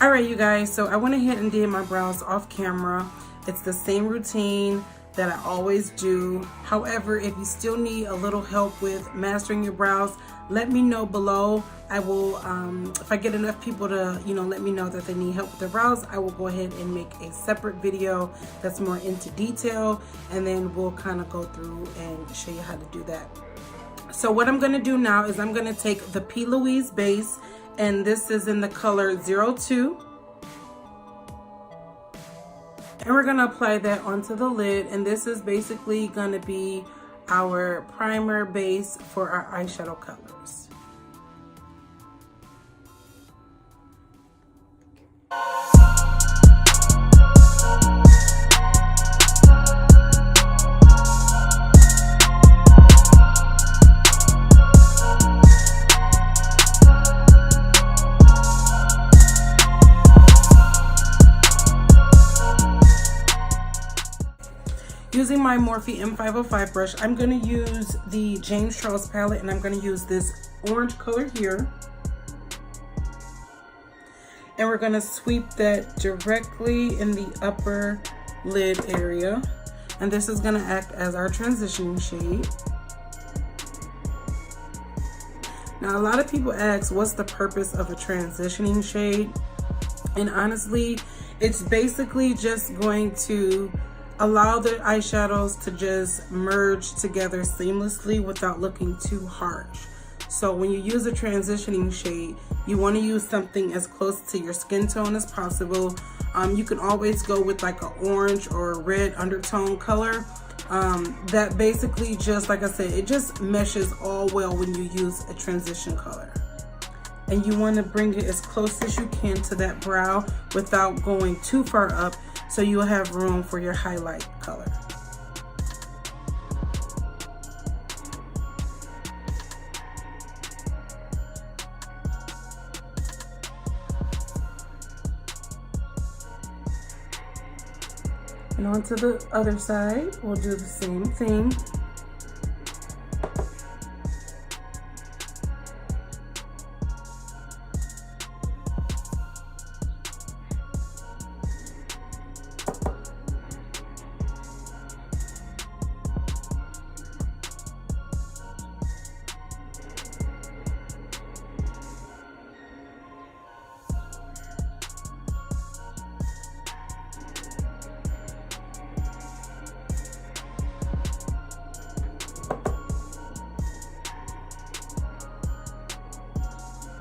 All right, you guys, so I went ahead and did my brows off camera. It's the same routine that I always do. However, if you still need a little help with mastering your brows, let me know below. I will, if I get enough people to, let me know that they need help with their brows, I will go ahead and make a separate video that's more into detail, and then we'll kind of go through and show you how to do that. So what I'm gonna do now is I'm gonna take the P. Louise base, and this is in the color 02. And we're gonna apply that onto the lid, and this is basically gonna be our primer base for our eyeshadow colors. Using my Morphe M505 brush, I'm going to use the James Charles palette, and I'm going to use this orange color here. And we're going to sweep that directly in the upper lid area. And this is going to act as our transitioning shade. Now, a lot of people ask, what's the purpose of a transitioning shade? And honestly, it's basically just going to allow the eyeshadows to just merge together seamlessly without looking too harsh. So when you use a transitioning shade, you want to use something as close to your skin tone as possible. You can always go with like an orange or a red undertone color. That basically, just like I said, it just meshes all well when you use a transition color. And you want to bring it as close as you can to that brow without going too far up, so you'll have room for your highlight color. And on to the other side, we'll do the same thing.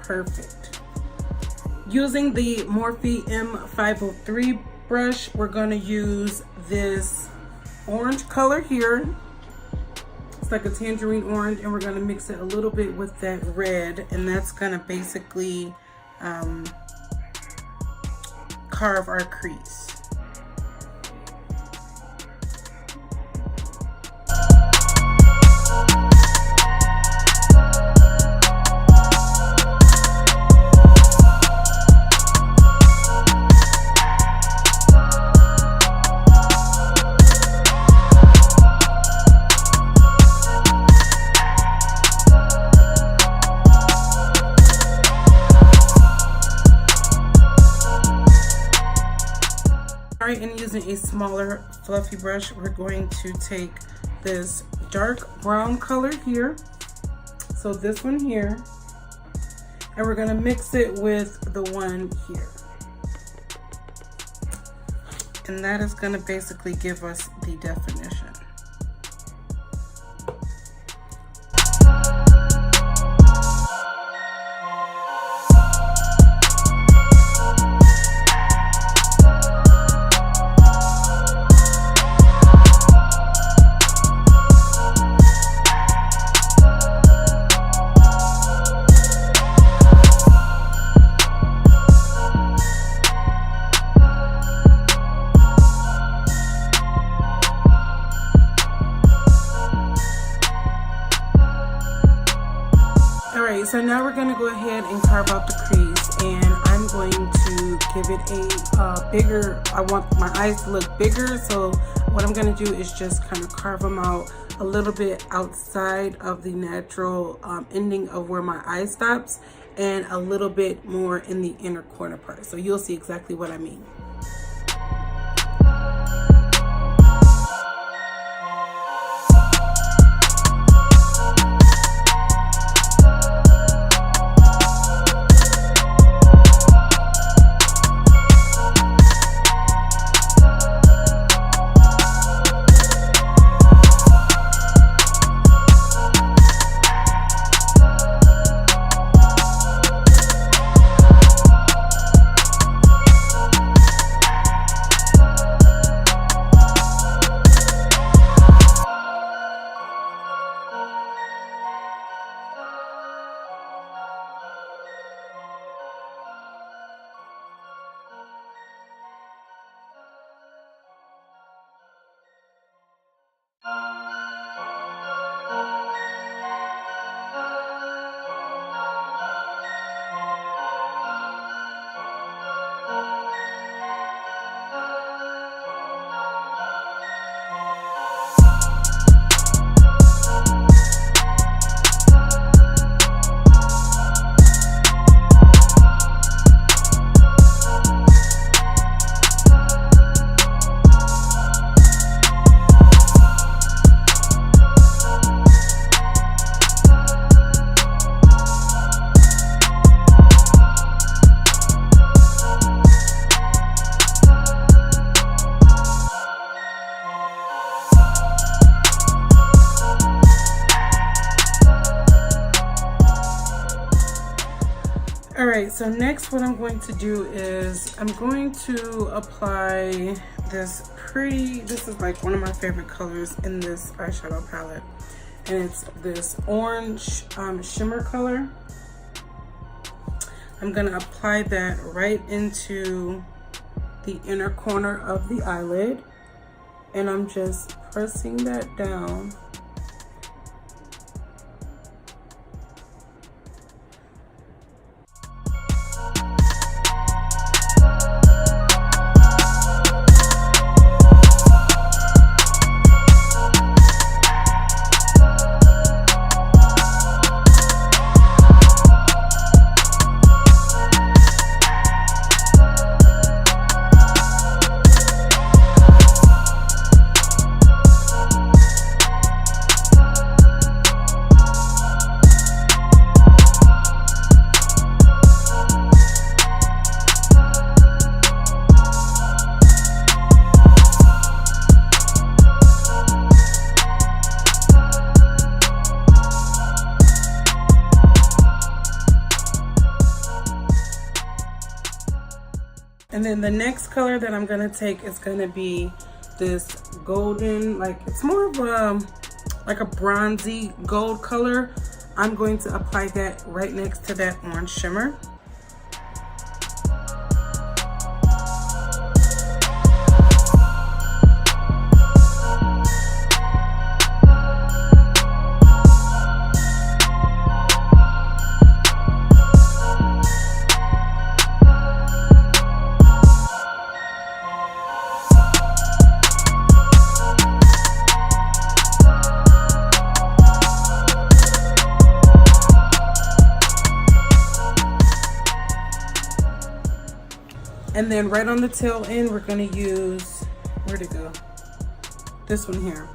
Perfect. Using the Morphe M503 brush, we're going to use this orange color here. It's like a tangerine orange, and we're going to mix it a little bit with that red, and that's going to basically carve our crease. Alright, and using a smaller fluffy brush, we're going to take this dark brown color here, so this one here, and we're going to mix it with the one here. And that is going to basically give us the definition. Alright, so now we're going to go ahead and carve out the crease, and I'm going to give it a bigger, I want my eyes to look bigger, so what I'm going to do is just kind of carve them out a little bit outside of the natural ending of where my eye stops, and a little bit more in the inner corner part. So you'll see exactly what I mean. Alright, so next what I'm going to do is I'm going to apply this is like one of my favorite colors in this eyeshadow palette. And it's this orange shimmer color. I'm going to apply that right into the inner corner of the eyelid. And I'm just pressing that down. And then the next color that I'm gonna take is gonna be this golden, like it's more of a like a bronzy gold color. I'm going to apply that right next to that orange shimmer. And then right on the tail end, we're gonna use, where'd it go? This one here.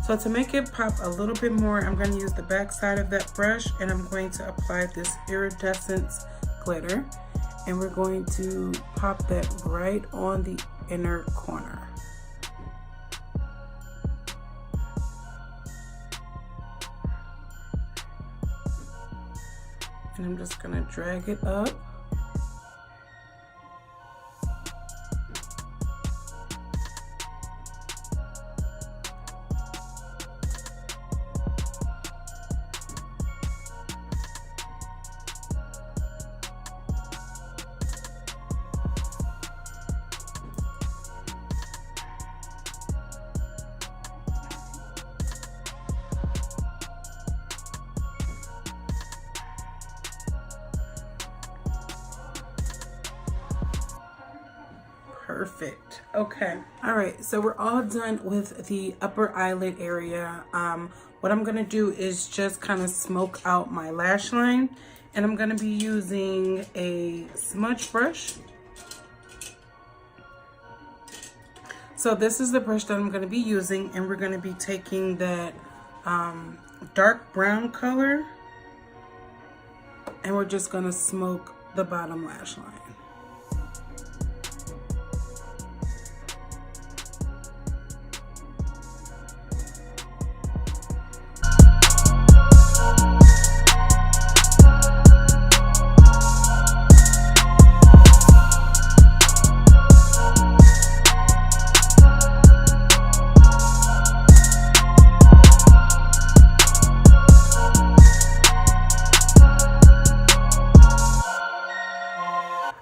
So to make it pop a little bit more, I'm going to use the back side of that brush and I'm going to apply this iridescence glitter. And we're going to pop that right on the inner corner. And I'm just gonna drag it up. Perfect. Okay. All right. So we're all done with the upper eyelid area. What I'm gonna do is just kind of smoke out my lash line, and I'm gonna be using a smudge brush. So this is the brush that I'm gonna be using, and we're gonna be taking that dark brown color, and we're just gonna smoke the bottom lash line.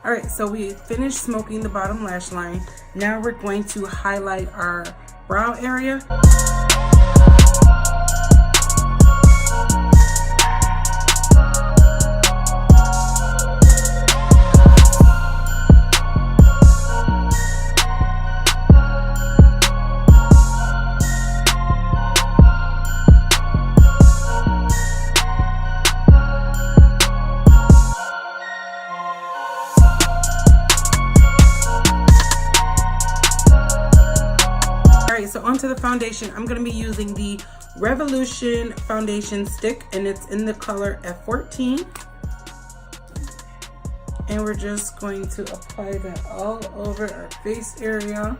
All right, so we finished smoking the bottom lash line. Now we're going to highlight our brow area. So onto the foundation, I'm going to be using the Revolution foundation stick, and it's in the color F14. And we're just going to apply that all over our face area.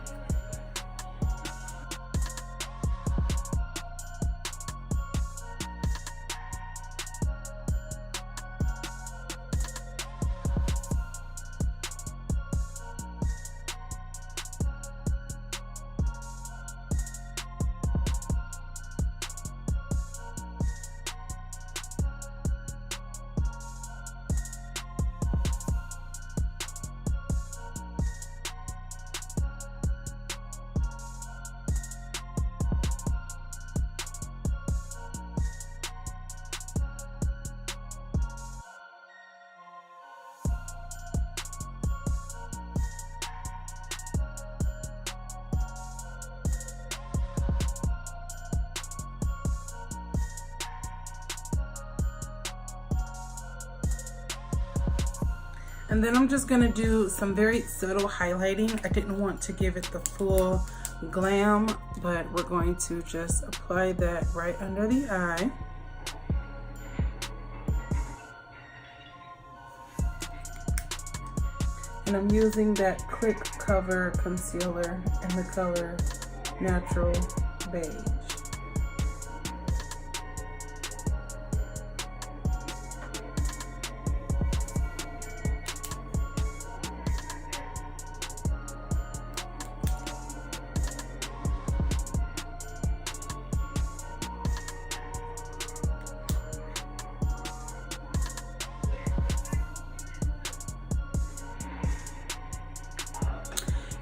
And then I'm just gonna do some very subtle highlighting. I didn't want to give it the full glam, but we're going to just apply that right under the eye. And I'm using that Click Cover Concealer in the color Natural Beige.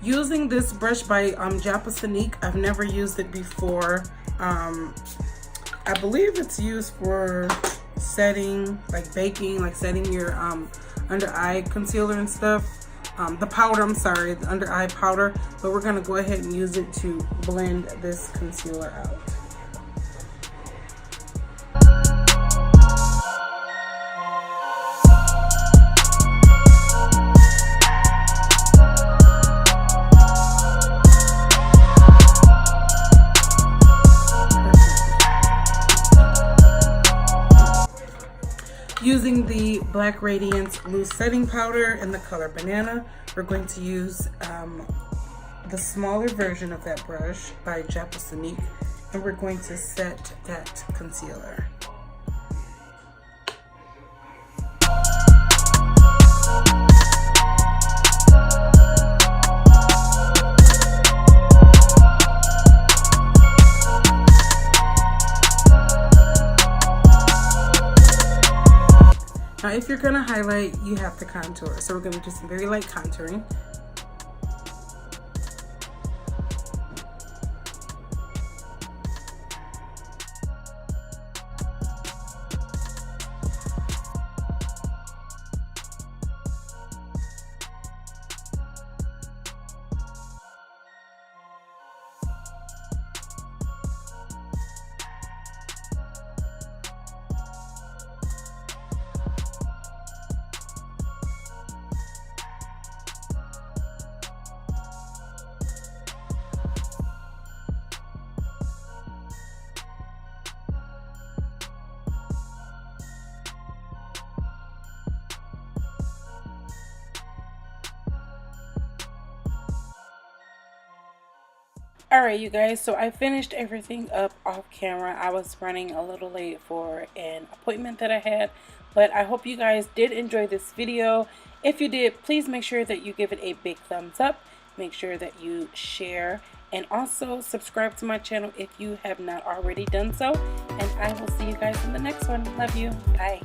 Using this brush by Japasonique. I've never used it before. I believe it's used for setting, like baking, like setting your under eye concealer and stuff. The powder, I'm sorry, the under eye powder. But we're gonna go ahead and use it to blend this concealer out. Using the Black Radiance Loose Setting Powder in the color Banana, we're going to use the smaller version of that brush by Japasonique, and we're going to set that concealer. Now, if you're gonna highlight, you have to contour. So we're gonna do some very light contouring. Alright, you guys, so I finished everything up off camera. I was running a little late for an appointment that I had, but I hope you guys did enjoy this video. If you did, please make sure that you give it a big thumbs up. Make sure that you share and also subscribe to my channel if you have not already done so. And I will see you guys in the next one. Love you. Bye.